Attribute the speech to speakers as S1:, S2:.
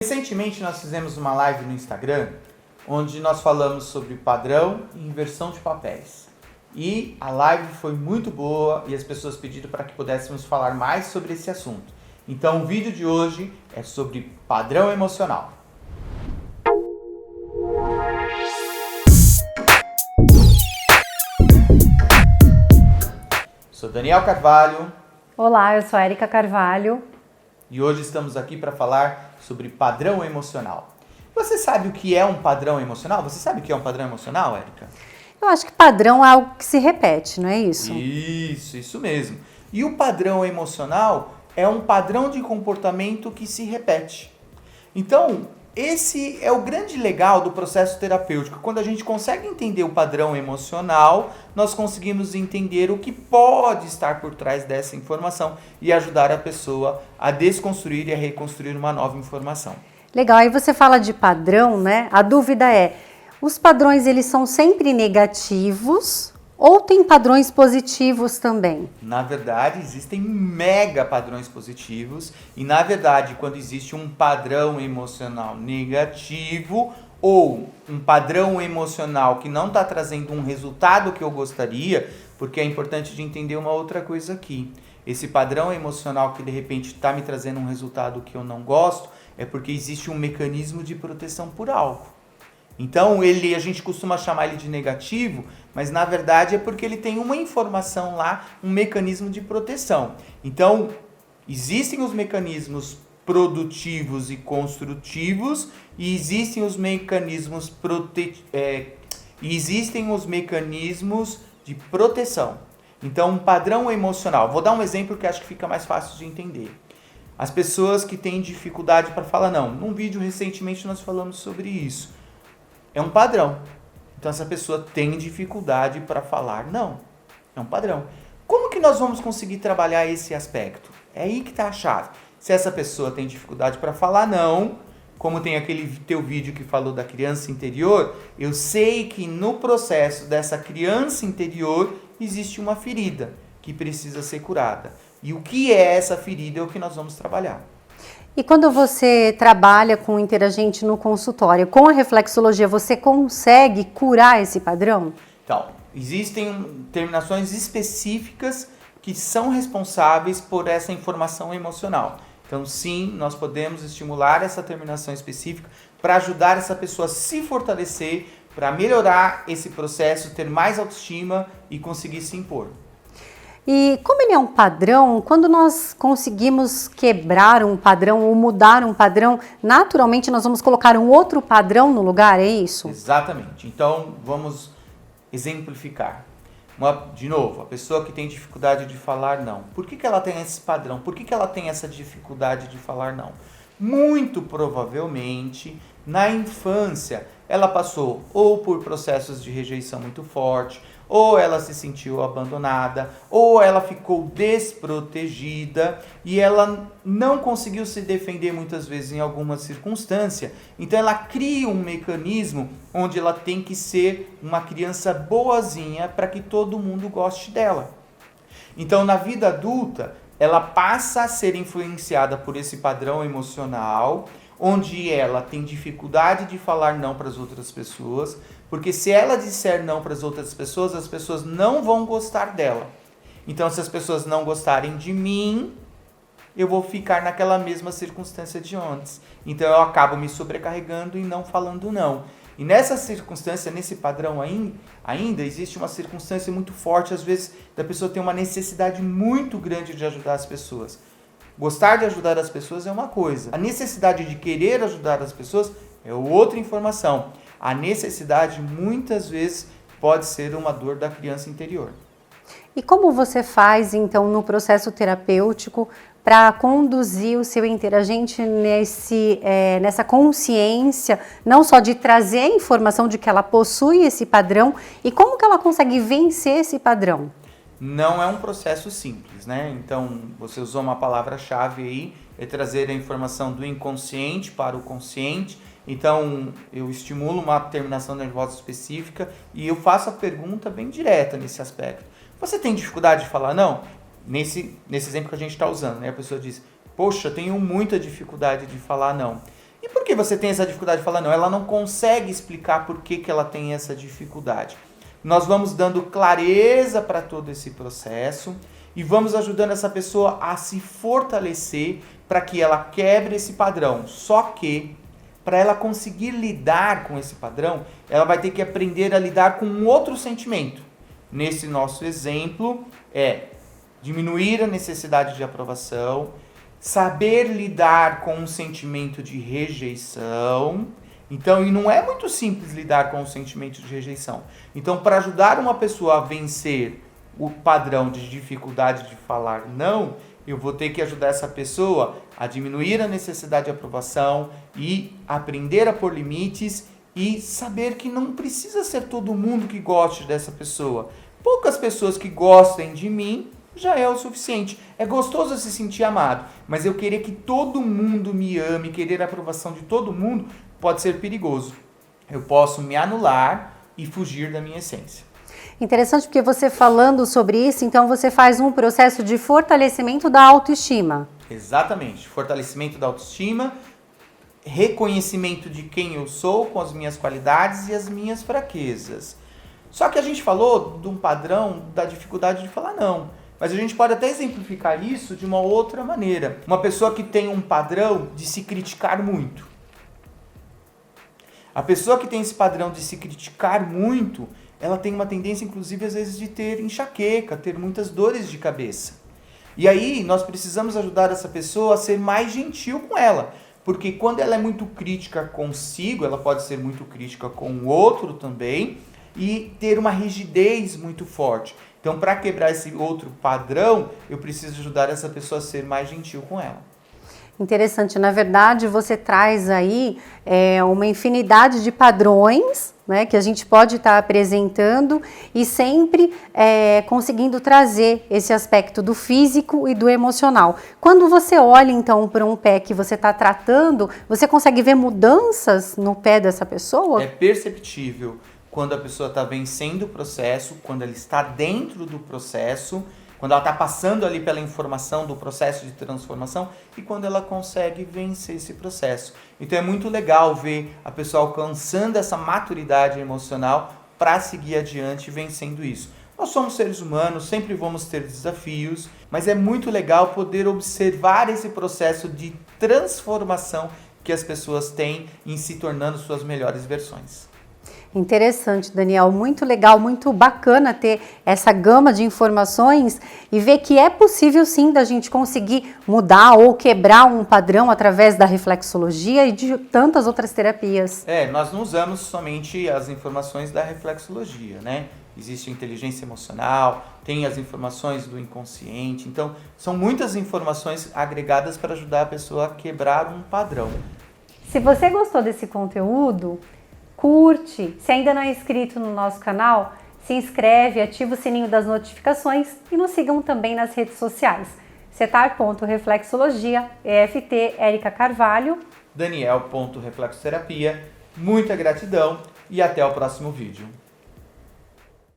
S1: Recentemente nós fizemos uma live no Instagram, onde nós falamos sobre padrão e inversão de papéis. E a live foi muito boa e as pessoas pediram para que pudéssemos falar mais sobre esse assunto. Então o vídeo de hoje é sobre padrão emocional. Sou Daniel Carvalho.
S2: Olá, eu sou a Erika Carvalho.
S1: E hoje estamos aqui para falar sobre padrão emocional. Você sabe o que é um padrão emocional? Você sabe o que é um padrão emocional, Erika?
S2: Eu acho que padrão é algo que se repete, não é isso?
S1: Isso mesmo. E o padrão emocional é um padrão de comportamento que se repete. Então, esse é o grande legal do processo terapêutico. Quando a gente consegue entender o padrão emocional, nós conseguimos entender o que pode estar por trás dessa informação e ajudar a pessoa a desconstruir e a reconstruir uma nova informação.
S2: Legal, aí você fala de padrão, né? A dúvida é, os padrões eles são sempre negativos ou tem padrões positivos também?
S1: Na verdade, existem mega padrões positivos e, na verdade, quando existe um padrão emocional negativo ou um padrão emocional que não está trazendo um resultado que eu gostaria, porque é importante de entender uma outra coisa aqui. Esse padrão emocional que, de repente, está me trazendo um resultado que eu não gosto é porque existe um mecanismo de proteção por algo. Então, a gente costuma chamar ele de negativo, mas na verdade é porque ele tem uma informação lá, um mecanismo de proteção. Então, existem os mecanismos produtivos e construtivos e existem os mecanismos de proteção. Então, um padrão emocional. Vou dar um exemplo que acho que fica mais fácil de entender. As pessoas que têm dificuldade para falar não. Num vídeo recentemente nós falamos sobre isso. É um padrão. Então essa pessoa tem dificuldade para falar não. É um padrão. Como que nós vamos conseguir trabalhar esse aspecto? É aí que está a chave. Se essa pessoa tem dificuldade para falar não, como tem aquele teu vídeo que falou da criança interior, eu sei que no processo dessa criança interior existe uma ferida que precisa ser curada. E o que é essa ferida é o que nós vamos trabalhar.
S2: E quando você trabalha com o interagente no consultório, com a reflexologia, você consegue curar esse padrão?
S1: Então, existem terminações específicas que são responsáveis por essa informação emocional. Então, sim, nós podemos estimular essa terminação específica para ajudar essa pessoa a se fortalecer, para melhorar esse processo, ter mais autoestima e conseguir se impor.
S2: E como ele é um padrão, quando nós conseguimos quebrar um padrão ou mudar um padrão, naturalmente nós vamos colocar um outro padrão no lugar, é isso?
S1: Exatamente. Então, vamos exemplificar. De novo, a pessoa que tem dificuldade de falar não. Por que ela tem esse padrão? Por que ela tem essa dificuldade de falar não? Muito provavelmente, na infância, ela passou ou por processos de rejeição muito forte, ou ela se sentiu abandonada, ou ela ficou desprotegida e ela não conseguiu se defender muitas vezes em alguma circunstância. Então ela cria um mecanismo onde ela tem que ser uma criança boazinha para que todo mundo goste dela. Então na vida adulta, ela passa a ser influenciada por esse padrão emocional, onde ela tem dificuldade de falar não para as outras pessoas, porque se ela disser não para as pessoas não vão gostar dela. Então, se as pessoas não gostarem de mim, eu vou ficar naquela mesma circunstância de antes. Então, eu acabo me sobrecarregando e não falando não. E nessa circunstância, nesse padrão ainda existe uma circunstância muito forte, às vezes, da pessoa ter uma necessidade muito grande de ajudar as pessoas. Gostar de ajudar as pessoas é uma coisa. A necessidade de querer ajudar as pessoas é outra informação. A necessidade, muitas vezes, pode ser uma dor da criança interior.
S2: E como você faz, então, no processo terapêutico para conduzir o seu interagente nessa consciência, não só de trazer a informação de que ela possui esse padrão, e como que ela consegue vencer esse padrão?
S1: Não é um processo simples, né? Então, você usou uma palavra-chave aí, é trazer a informação do inconsciente para o consciente. Então, eu estimulo uma terminação nervosa específica e eu faço a pergunta bem direta nesse aspecto. Você tem dificuldade de falar não? Nesse exemplo que a gente está usando, né? A pessoa diz, poxa, tenho muita dificuldade de falar não. E por que você tem essa dificuldade de falar não? Ela não consegue explicar por que ela tem essa dificuldade. Nós vamos dando clareza para todo esse processo e vamos ajudando essa pessoa a se fortalecer para que ela quebre esse padrão. Só que, para ela conseguir lidar com esse padrão, ela vai ter que aprender a lidar com um outro sentimento. Nesse nosso exemplo, é diminuir a necessidade de aprovação, saber lidar com um sentimento de rejeição. Então, e não é muito simples lidar com o sentimento de rejeição. Então, para ajudar uma pessoa a vencer o padrão de dificuldade de falar não, eu vou ter que ajudar essa pessoa a diminuir a necessidade de aprovação e aprender a pôr limites e saber que não precisa ser todo mundo que goste dessa pessoa. Poucas pessoas que gostem de mim já é o suficiente. É gostoso se sentir amado, mas eu querer que todo mundo me ame, querer a aprovação de todo mundo, pode ser perigoso. Eu posso me anular e fugir da minha essência.
S2: Interessante, porque você falando sobre isso, então você faz um processo de fortalecimento da autoestima.
S1: Exatamente. Fortalecimento da autoestima, reconhecimento de quem eu sou com as minhas qualidades e as minhas fraquezas. Só que a gente falou de um padrão da dificuldade de falar não. Mas a gente pode até exemplificar isso de uma outra maneira. Uma pessoa que tem um padrão de se criticar muito. A pessoa que tem esse padrão de se criticar muito, ela tem uma tendência, inclusive, às vezes, de ter enxaqueca, ter muitas dores de cabeça. E aí, nós precisamos ajudar essa pessoa a ser mais gentil com ela. Porque quando ela é muito crítica consigo, ela pode ser muito crítica com o outro também, e ter uma rigidez muito forte. Então, para quebrar esse outro padrão, eu preciso ajudar essa pessoa a ser mais gentil com ela.
S2: Interessante, na verdade você traz aí uma infinidade de padrões, né, que a gente pode estar apresentando e sempre conseguindo trazer esse aspecto do físico e do emocional. Quando você olha então para um pé que você está tratando, você consegue ver mudanças no pé dessa pessoa?
S1: É perceptível quando a pessoa está vencendo o processo, quando ela está dentro do processo, quando ela está passando ali pela informação do processo de transformação e quando ela consegue vencer esse processo. Então é muito legal ver a pessoa alcançando essa maturidade emocional para seguir adiante vencendo isso. Nós somos seres humanos, sempre vamos ter desafios, mas é muito legal poder observar esse processo de transformação que as pessoas têm em se tornando suas melhores versões.
S2: Interessante, Daniel, muito legal, muito bacana ter essa gama de informações e ver que é possível sim da gente conseguir mudar ou quebrar um padrão através da reflexologia e de tantas outras terapias.
S1: Nós não usamos somente as informações da reflexologia, né? Existe a inteligência emocional, tem as informações do inconsciente, então são muitas informações agregadas para ajudar a pessoa a quebrar um padrão.
S2: Se você gostou desse conteúdo, curte, se ainda não é inscrito no nosso canal, se inscreve, ativa o sininho das notificações e nos sigam também nas redes sociais. Cetar.reflexologia, EFT, Érica Carvalho.
S1: Daniel.reflexoterapia, muita gratidão e até o próximo vídeo.